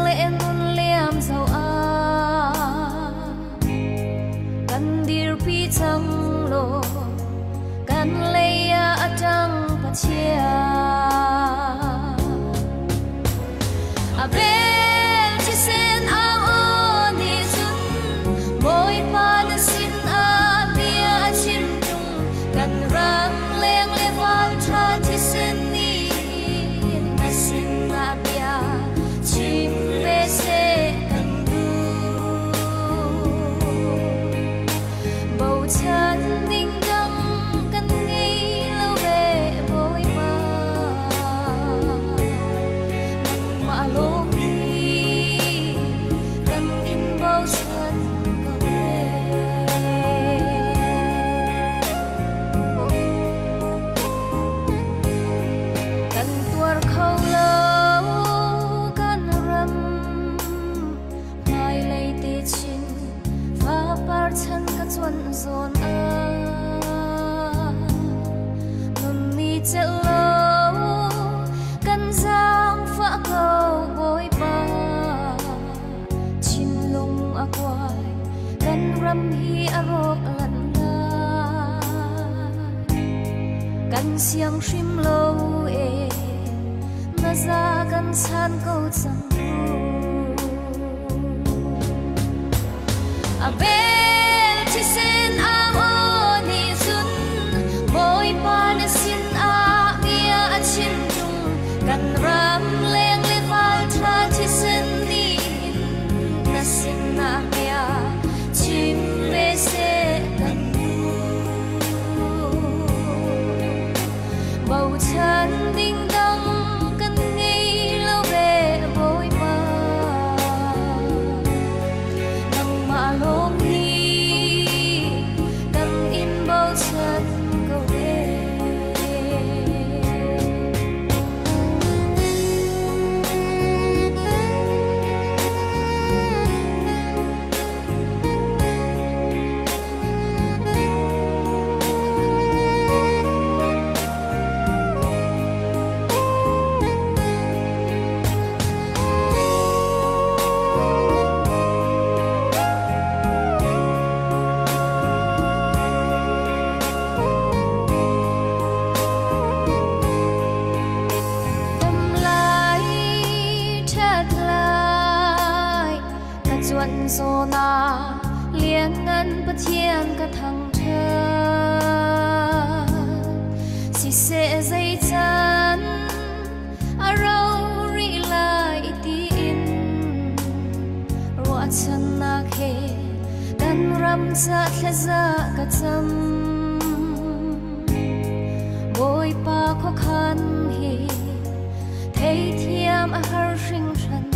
lệ nun liam dầu kan dir pi chang lo kan leya atang pachia abel chi sen a o ni chun boy pa na sin a bia a chim tung kan rang leng le wal tha chi sen ni na sin na bia chim ve se kan du bầu chân ninh đăng kan nghi lâu về boy pa ma lo chân các xuân dồn nun mi chel lo kan giang phá cầu bôi ba chim lung a quai kan ram hi a rok lan la kan siang shim lo e na za kan chan câu chang a sen a o ni chun boy pa na sin a bia a chim tung kan ram leng le wal tha chi sen ni na sin na bia chim ve se kan bầu chân đinh đăng kan nghi lâu về boy pa nang ma lo chuẩn số na liên ngân bất thiên cả thằng thơ si sẽ dây chân a râu ri lại tin ruột chân na khe dan ram za khe za cả chăm bôi pa khó khăn hi thấy thiam a har sinh trần